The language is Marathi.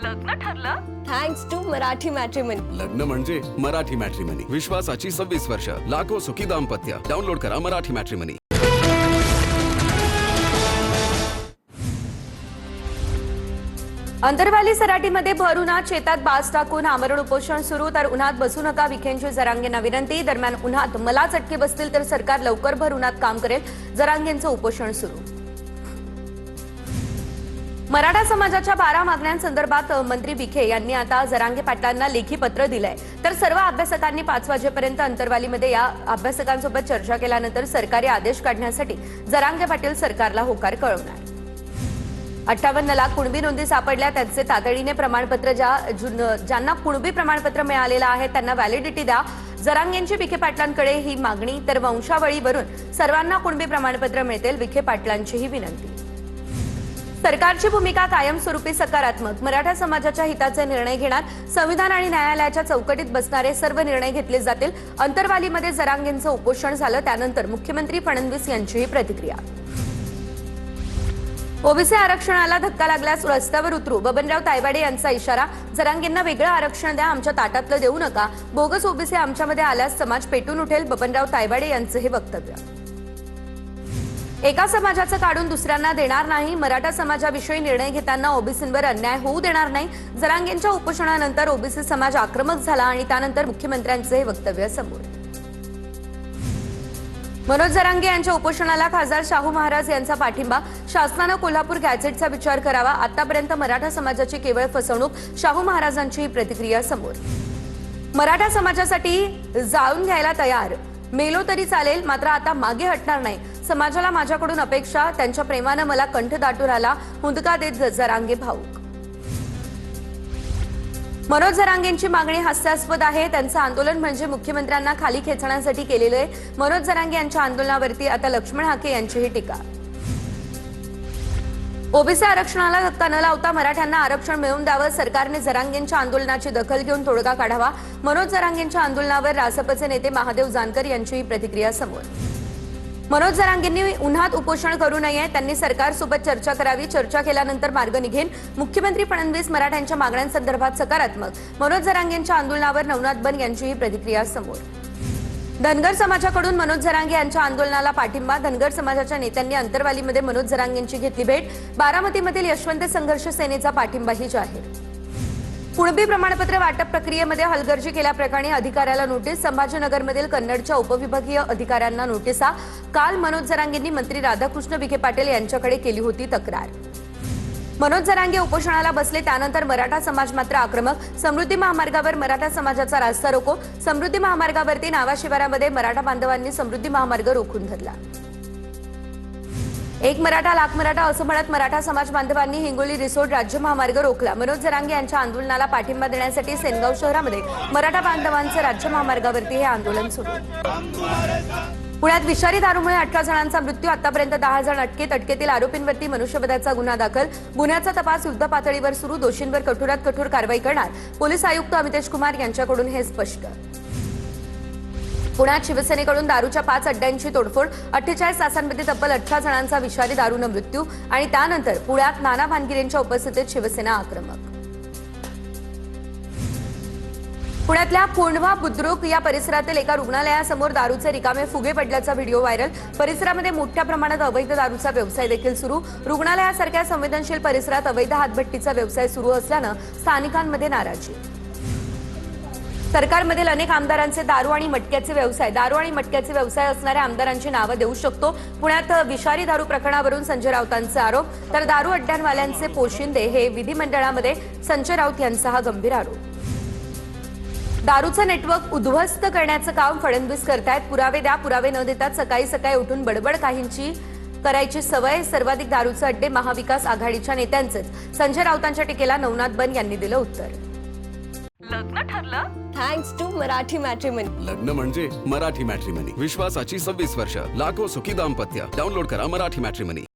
लग्न ठरलं? Thanks to Marathi Matrimony. लग्न म्हणजे मराठी मॅट्रिमनी. विश्वासाची 26 वर्ष. लाखो सुखी दाम्पत्य. डाउनलोड करा मराठी मॅट्रिमनी. अंतरवाली सराटीमध्ये भर उन्हात शेतात बाज टाकून आमरण उपोषण सुरू. तर उन्हात बसू नका, विखेंची जरांगेंना विनंती. दरम्यान उन्हात मला चटके बसतील तर सरकार लवकर भर उन्हात काम करेल, जरांगेंचं उपोषण सुरू. मराठा समाजाच्या 12 मागण्यांसंदर्भात मंत्री विखे यांनी आता जरांगे पाटलांना लेखी पत्र दिलंय. तर सर्व अभ्यासकांनी 5 वाजेपर्यंत अंतरवालीमध्ये या अभ्यासकांसोबत चर्चा केल्यानंतर सरकारी आदेश काढण्यासाठी जरांगे पाटील सरकारला होकार कळवणार. 58 लाख कुणबी नोंदी सापडल्या, त्यांचे तातडीने प्रमाणपत्र ज्यांना कुणबी प्रमाणपत्र मिळालेलं आहे त्यांना व्हॅलिडिटी द्या. जरांगेंची विखे पाटलांकडे ही मागणी. तर वंशावळीवरून सर्वांना कुणबी प्रमाणपत्र मिळतील, विखे पाटलांची ही विनंती. सरकारची भूमिका कायमस्वरूपी सकारात्मक. मराठा समाजाच्या हिताचे निर्णय घेणार. संविधान आणि न्यायालयाच्या चौकटीत बसणारे सर्व निर्णय घेतले जातील. अंतरवालीमध्ये जरांगेंचं उपोषण झालं त्यानंतर मुख्यमंत्री फडणवीस यांचीही प्रतिक्रिया. ओबीसी आरक्षणाला धक्का लागल्यास रस्त्यावर उतरू, बबनराव तायवाडे यांचा इशारा. जरांगेंना वेगळं आरक्षण द्या, आमच्या ताटातलं देऊ नका. बोगस ओबीसी आमच्यामध्ये आल्यास समाज पेटून उठेल, बबनराव तायवाडे यांचं हे वक्तव्य. एका समाजाचं काढून दुसऱ्यांना देणार नाही. मराठा समाजाविषयी निर्णय घेताना ओबीसींवर अन्याय होऊ देणार नाही. जरांगेंच्या उपोषणानंतर ओबीसी समाज आक्रमक झाला आणि त्यानंतर मुख्यमंत्र्यांचं हे वक्तव्य समोर. मनोज जरांगे यांच्या उपोषणाला खासदार शाहू महाराज यांचा पाठिंबा. शासनानं कोल्हापूर गॅझेटचा विचार करावा. आतापर्यंत मराठा समाजाची केवळ फसवणूक, शाहू महाराजांची ही प्रतिक्रिया समोर. मराठा समाजासाठी जाळून घ्यायला तयार, मेलो तरी चालेल, मात्र आता मागे हटणार नाही. समाजाला माझ्याकडून अपेक्षा, त्यांच्या प्रेमानं मला कंठ दाटून आला, हुंदका देत जरांगे भाऊक. मनोज जरांगेंची मागणी हास्यास्पद आहे. त्यांचं आंदोलन म्हणजे मुख्यमंत्र्यांना खाली खेचण्यासाठी केलेलं आहे. मनोज जरांगे यांच्या आंदोलनावरती आता लक्ष्मण हाके यांचीही टीका. ओबीसी आरक्षणाला धक्का न लावता मराठ्यांना आरक्षण मिळवून द्यावं. सरकारने जरांगेंच्या आंदोलनाची दखल घेऊन तोडगा काढावा. मनोज जरांगेंच्या आंदोलनावर रासपचे नेते महादेव जानकर यांचीही प्रतिक्रिया समोर. मनोज जरांगेंनी उन्हात उपोषण करू नये, त्यांनी सरकारसोबत चर्चा करावी. चर्चा केल्यानंतर मार्ग निघेल. मुख्यमंत्री फडणवीस मराठ्यांच्या मागण्यांसंदर्भात सकारात्मक. मनोज जरांगेंच्या आंदोलनावर नवनाथ बन यांचीही प्रतिक्रिया समोर. धनगर समाजाकडून मनोज जरांगे यांच्या आंदोलनाला पाठिंबा. धनगर समाजाच्या नेत्यांनी अंतरवालीमध्ये मनोज जरांगेंची घेतली भेट. बारामतीमधील यशवंत संघर्ष सेनेचा पाठिंबाही जाहीर. कुणबी प्रमाणपत्र वाटप प्रक्रियेमध्ये हलगर्जी केल्याप्रकरणी अधिकाऱ्याला नोटीस. संभाजीनगरमधील कन्नडच्या उपविभागीय अधिकाऱ्यांना नोटिसा. काल मनोज जरांगेंनी मंत्री राधाकृष्ण विखे पाटील यांच्याकडे केली होती तक्रार. मनोज जरांगे उपोषणाला बसले त्यानंतर मराठा समाज मात्र आक्रमक. समृद्धी महामार्गावर मराठा समाजाचा रास्ता रोको. समृद्धी महामार्गावरती नावा शिवारामध्ये मराठा बांधवांनी समृद्धी महामार्ग रोखून धरला. एक मराठा लाख मराठा असं म्हणत मराठा समाज बांधवांनी हिंगोली रिसोर्ट राज्य महामार्ग रोखला. मनोज जरांगे यांच्या आंदोलनाला पाठिंबा देण्यासाठी सेनगाव शहरामध्ये मराठा बांधवांचं राज्य महामार्गावरती हे आंदोलन सुरू. पुण्यात विषारी दारूमुळे 18 जणांचा मृत्यू. आतापर्यंत 10 जण अटकेत. अटकेतील आरोपींवरती मनुष्यवधाचा गुन्हा दाखल. गुन्ह्याचा तपास युद्ध पातळीवर सुरू. दोषींवर कठोरात कठोर कारवाई करणार. पोलीस आयुक्त अमितेश कुमार यांच्याकडून हे स्पष्ट. पुण्यात शिवसेनेकडून दारूच्या 5 अड्ड्यांची तोडफोड. 48 तासांमध्ये तब्बल 18 जणांचा विषारी दारूनं मृत्यू. आणि त्यानंतर पुण्यात नाना भानगिरेंच्या उपस्थितीत शिवसेना आक्रमक. पुण्यातल्या कोंढवा बुद्रुक या परिसरातील एका रुग्णालयासमोर दारूचे रिकामे फुगे पडल्याचा व्हिडिओ व्हायरल. परिसरामध्ये मोठ्या प्रमाणात अवैध दारूचा व्यवसाय देखील सुरू. रुग्णालयासारख्या संवेदनशील परिसरात अवैध हातभट्टीचा व्यवसाय सुरू असल्यानं स्थानिकांमध्ये नाराजी. सरकारमधील अनेक आमदारांचे दारू आणि मटक्याचे व्यवसाय असणाऱ्या आमदारांची नावं देऊ शकतो. पुण्यात विषारी दारू प्रकरणावरून संजय राऊतांचे आरोप. तर दारू अड्ड्यांवाल्यांचे पोशिंदे हे विधिमंडळामध्ये संजय राऊत यांचा हा गंभीर आरोप. दारूचं नेटवर्क उद्ध्वस्त करण्याचं काम फडणवीस करतायत. पुरावे द्या, पुरावे न देतात सकाळी सकाळी उठून बडबड काहींची करायची सवय. सर्वाधिक दारूचे अड्डे महाविकास आघाडीच्या नेत्यांचेच. संजय राऊतांच्या टीकेला नवनाथ बन यांनी दिलं उत्तर. लग्न ठरलं? Thanks to Marathi Matrimony. लग्न म्हणजे मराठी मॅट्रिमनी. विश्वासाची 26 वर्ष. लाखो सुखी दाम्पत्य. डाउनलोड करा मराठी मॅट्रिमनी.